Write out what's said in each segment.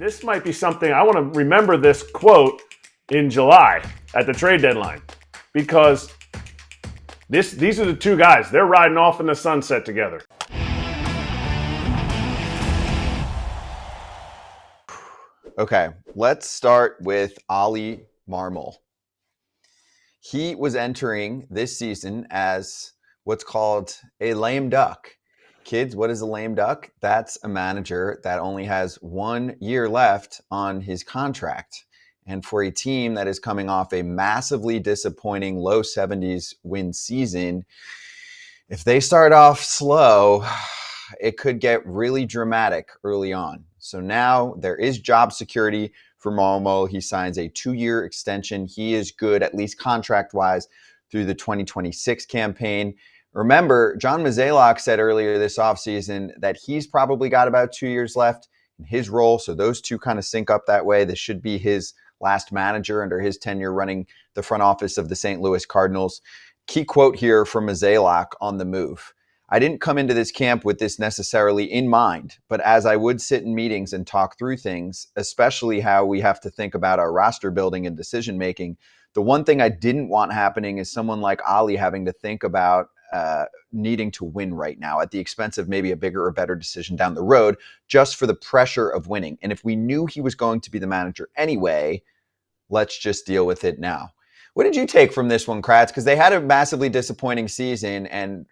this might be something I want to remember this quote in July at the trade deadline, because these are the two guys. They're riding off in the sunset together. Okay, let's start with Oli Marmol. He was entering this season as what's called a lame duck. Kids, what is a lame duck? That's a manager that only has 1 year left on his contract. And for a team that is coming off a massively disappointing low 70s win season, if they start off slow, it could get really dramatic early on. So now there is job security for Marmol. He signs a 2-year extension. He is good, at least contract-wise, through the 2026 campaign. Remember, John Mozeliak said earlier this offseason that he's probably got about 2 years left in his role. So those two kind of sync up that way. This should be his last manager under his tenure running the front office of the St. Louis Cardinals. Key quote here from Mozeliak on the move. I didn't come into this camp with this necessarily in mind, but as I would sit in meetings and talk through things, especially how we have to think about our roster building and decision making, the one thing I didn't want happening is someone like Oli having to think about needing to win right now at the expense of maybe a bigger or better decision down the road, just for the pressure of winning. And if we knew he was going to be the manager anyway, let's just deal with it now. What did you take from this one, Katz? Because they had a massively disappointing season. And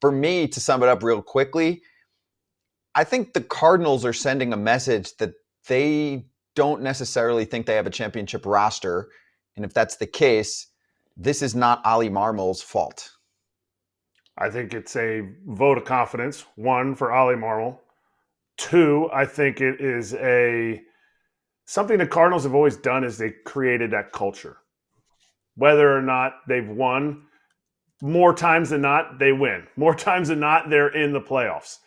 for me, to sum it up real quickly, I think the Cardinals are sending a message that they don't necessarily think they have a championship roster. And if that's the case, this is not Oli Marmol's fault. I think it's a vote of confidence, one, for Oli Marmol. Two, I think it is something the Cardinals have always done is they created that culture. Whether or not they've won, more times than not, they win. More times than not, they're in the playoffs.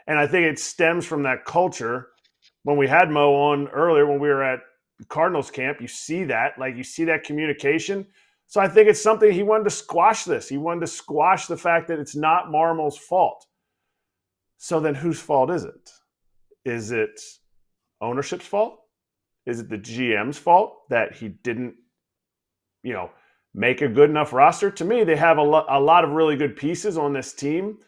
And I think it stems from that culture. When we had Mo on earlier, when we were at Cardinals camp, you see that. You see that communication. So I think it's something he wanted to squash this. He wanted to squash the fact that it's not Marmol's fault. So then whose fault is it? Is it ownership's fault? Is it the GM's fault that he didn't, make a good enough roster? To me, they have a lot of really good pieces on this team.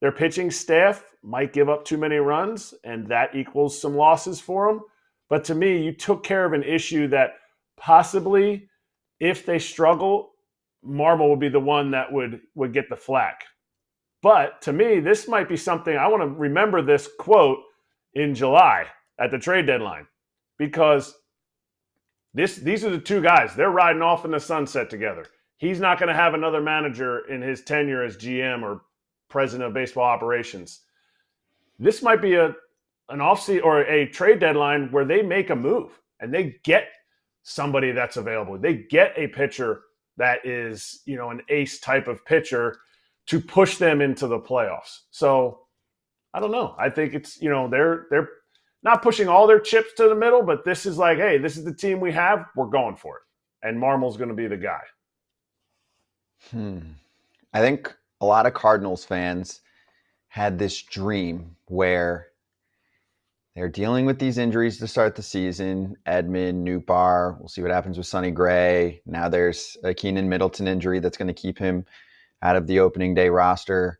Their pitching staff might give up too many runs, and that equals some losses for them. But to me, you took care of an issue that possibly, if they struggle, Marmol would be the one that would get the flack. But to me, this might be something I want to remember this quote in July at the trade deadline, because these are the two guys. They're riding off in the sunset together. He's not going to have another manager in his tenure as GM or president of baseball operations. This might be an offseason or a trade deadline where they make a move and they get somebody that's available. They get a pitcher that is, an ace type of pitcher to push them into the playoffs. So I don't know. I think it's, they're not pushing all their chips to the middle, but this is like, hey, this is the team we have. We're going for it. And Marmol's going to be the guy. I think a lot of Cardinals fans had this dream where they're dealing with these injuries to start the season. Edman, Nootbaar, we'll see what happens with Sonny Gray. Now there's a Keenan Middleton injury that's going to keep him out of the opening day roster.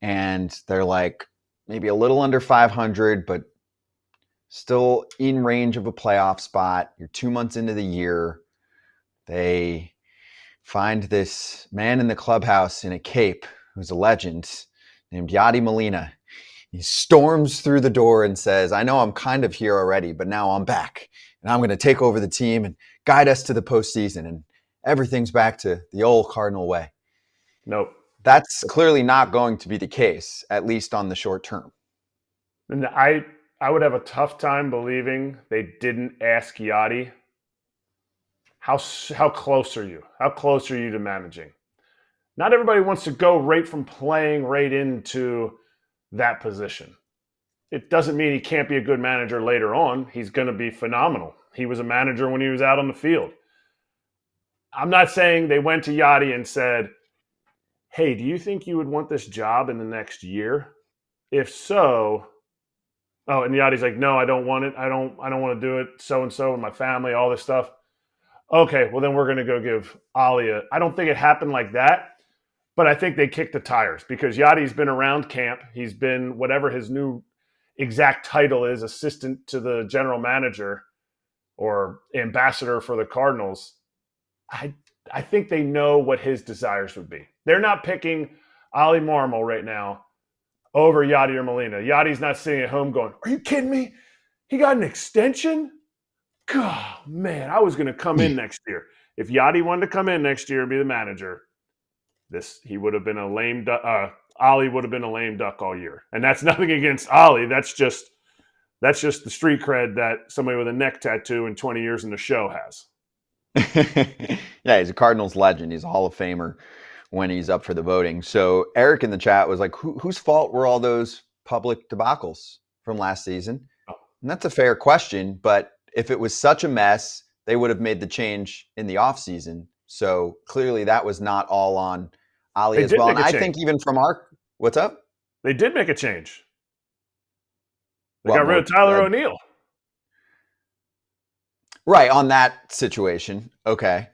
And they're like maybe a little under 500, but still in range of a playoff spot. You're 2 months into the year. They find this man in the clubhouse in a cape who's a legend named Yadi Molina. He storms through the door and says, I know I'm kind of here already, but now I'm back. And I'm going to take over the team and guide us to the postseason. And everything's back to the old Cardinal way. Nope. That's clearly not going to be the case, at least on the short term. And I would have a tough time believing they didn't ask Yadi, how close are you? How close are you to managing? Not everybody wants to go right from playing right into that position. It doesn't mean he can't be a good manager later on. He's going to be phenomenal. He was a manager when he was out on the field. I'm not saying they went to Yadi and said, hey, do you think you would want this job in the next year? If so, Oh, and Yachty's like, no, I don't want it. I don't want to do it. So and so with my family, all this stuff. Okay, well then we're gonna go give Ali a. I don't think it happened like that, but I think they kicked the tires because Yachty's been around camp. He's been whatever his new exact title is, assistant to the general manager or ambassador for the Cardinals. I I think they know what his desires would be. They're not picking Oli Marmol right now over Yachty or Molina. Yachty's not sitting at home going, "Are you kidding me? He got an extension? God, man, I was going to come in next year. If Yachty wanted to come in next year and be the manager, he would have been a lame duck. Oli would have been a lame duck all year, and that's nothing against Oli. That's just the street cred that somebody with a neck tattoo and 20 years in the show has. Yeah, he's a Cardinals legend. He's a Hall of Famer when he's up for the voting. So Eric in the chat was like, whose fault were all those public debacles from last season? And that's a fair question, but if it was such a mess, they would have made the change in the offseason. So clearly that was not all on Ali They as did well. make And a I change. think even from our, what's up? They did make a change. They What got rid more? of Tyler O'Neill. Right, on that situation. Okay.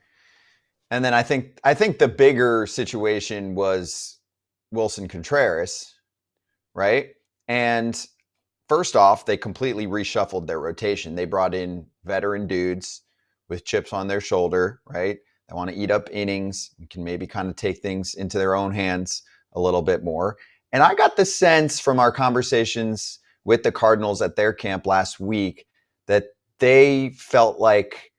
And then I think the bigger situation was Wilson Contreras, right? And first off, they completely reshuffled their rotation. They brought in veteran dudes with chips on their shoulder, right? They want to eat up innings and can maybe kind of take things into their own hands a little bit more. And I got the sense from our conversations with the Cardinals at their camp last week that they felt like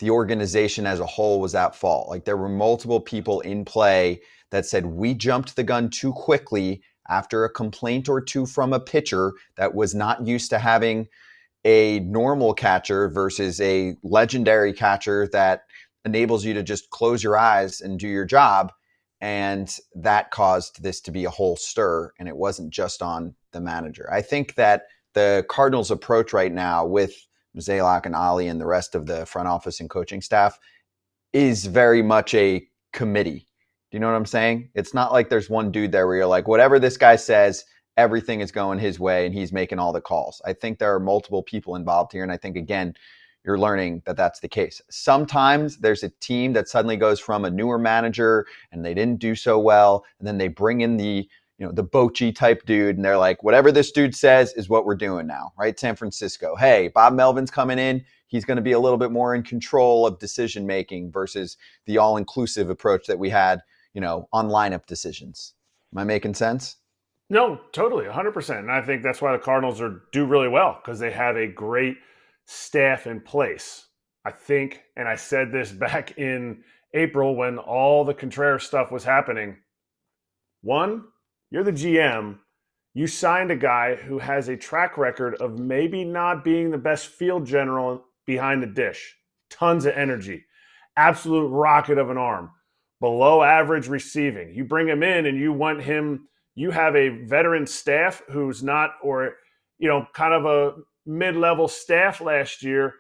the organization as a whole was at fault. Like there were multiple people in play that said, we jumped the gun too quickly after a complaint or two from a pitcher that was not used to having a normal catcher versus a legendary catcher that enables you to just close your eyes and do your job. And that caused this to be a whole stir. And it wasn't just on the manager. I think that the Cardinals' approach right now with Zalak and Ali and the rest of the front office and coaching staff is very much a committee. Do you know what I'm saying? It's not like there's one dude there where you're like, whatever this guy says, everything is going his way and he's making all the calls. I think there are multiple people involved here. And I think, again, you're learning that that's the case. Sometimes there's a team that suddenly goes from a newer manager and they didn't do so well. And then they bring in the Bochy type dude, and they're like, whatever this dude says is what we're doing now, right? San Francisco. Hey, Bob Melvin's coming in. He's going to be a little bit more in control of decision making versus the all-inclusive approach that we had, on lineup decisions. Am I making sense? No, totally, 100%. And I think that's why the Cardinals do really well because they have a great staff in place. I think, and I said this back in April when all the Contreras stuff was happening. One, you're the GM. You signed a guy who has a track record of maybe not being the best field general behind the dish. Tons of energy, absolute rocket of an arm, below average receiving. You bring him in and you want him. You have a veteran staff who's not, or kind of a mid-level staff last year.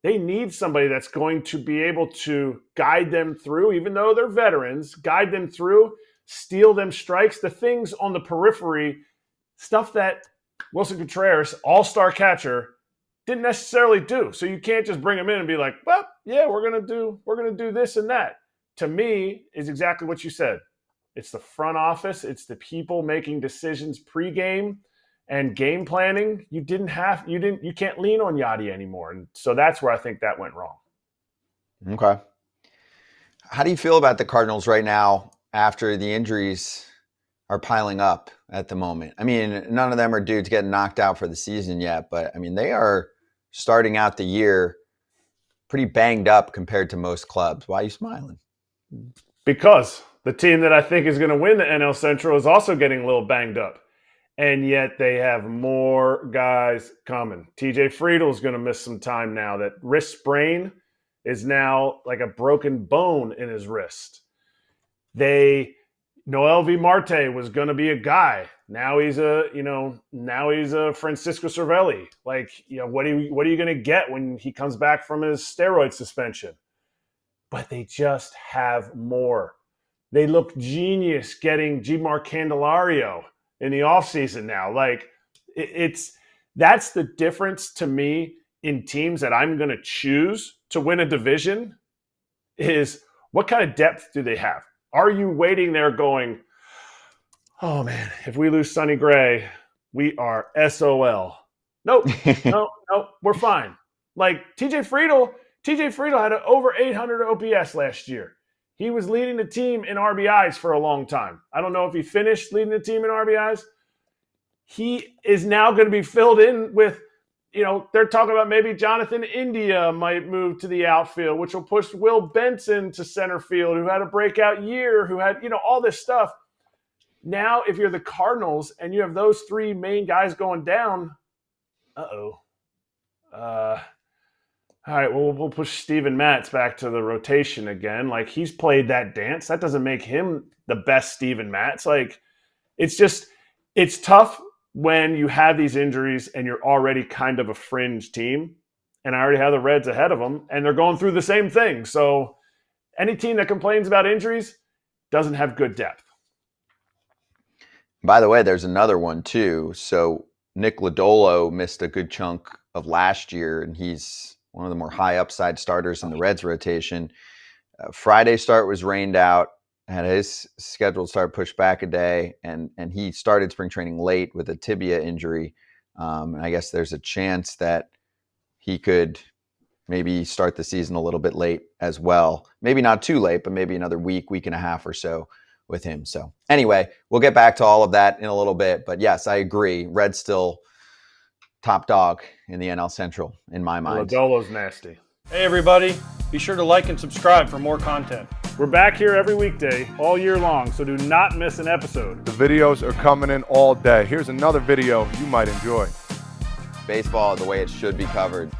They need somebody that's going to be able to guide them through, even though they're veterans, guide them through, steal them strikes, the things on the periphery, stuff that Wilson Contreras, all-star catcher, didn't necessarily do. So you can't just bring him in and be like, well, yeah, we're gonna do this and that. To me, is exactly what you said. It's the front office, it's the people making decisions pregame and game planning. You can't lean on Yachty anymore. And so that's where I think that went wrong. Okay. How do you feel about the Cardinals right now after the injuries are piling up at the moment? I mean, none of them are dudes getting knocked out for the season yet, but I mean, they are starting out the year pretty banged up compared to most clubs. Why are you smiling? Because the team that I think is going to win the NL Central is also getting a little banged up. And yet they have more guys coming. TJ Friedel's going to miss some time now. That wrist sprain is now like a broken bone in his wrist. Noel V. Marte was going to be a guy. Now he's a Francisco Cervelli. Like, what are you going to get when he comes back from his steroid suspension? But they just have more. They look genius getting Gmar Candelario in the offseason now. Like, it's That's the difference to me in teams that I'm going to choose to win a division is what kind of depth do they have? Are you waiting there going, oh man, if we lose Sonny Gray, we are SOL. Nope, nope, we're fine. Like TJ Friedel had an over 800 OPS last year. He was leading the team in RBIs for a long time. I don't know if he finished leading the team in RBIs. He is now going to be filled in with, they're talking about maybe Jonathan India might move to the outfield, which will push Will Benson to center field, who had a breakout year, who had, all this stuff. Now, if you're the Cardinals and you have those three main guys going down, all right, well, we'll push Steven Matz back to the rotation again. Like, he's played that dance. That doesn't make him the best Steven Matz. Like, it's tough when you have these injuries and you're already kind of a fringe team. And I already have the Reds ahead of them, and they're going through the same thing. So any team that complains about injuries doesn't have good depth. By the way, there's another one too. So Nick Lodolo missed a good chunk of last year, and he's one of the more high upside starters in the Reds rotation. Friday start was rained out, had his scheduled start pushed back a day, and he started spring training late with a tibia injury. And I guess there's a chance that he could maybe start the season a little bit late as well. Maybe not too late, but maybe another week and a half or so with him. So anyway, we'll get back to all of that in a little bit. But yes, I agree. Red's still top dog in the NL Central in my mind. Lodolo's nasty. Hey everybody, be sure to like and subscribe for more content. We're back here every weekday, all year long, so do not miss an episode. The videos are coming in all day. Here's another video you might enjoy. Baseball the way it should be covered.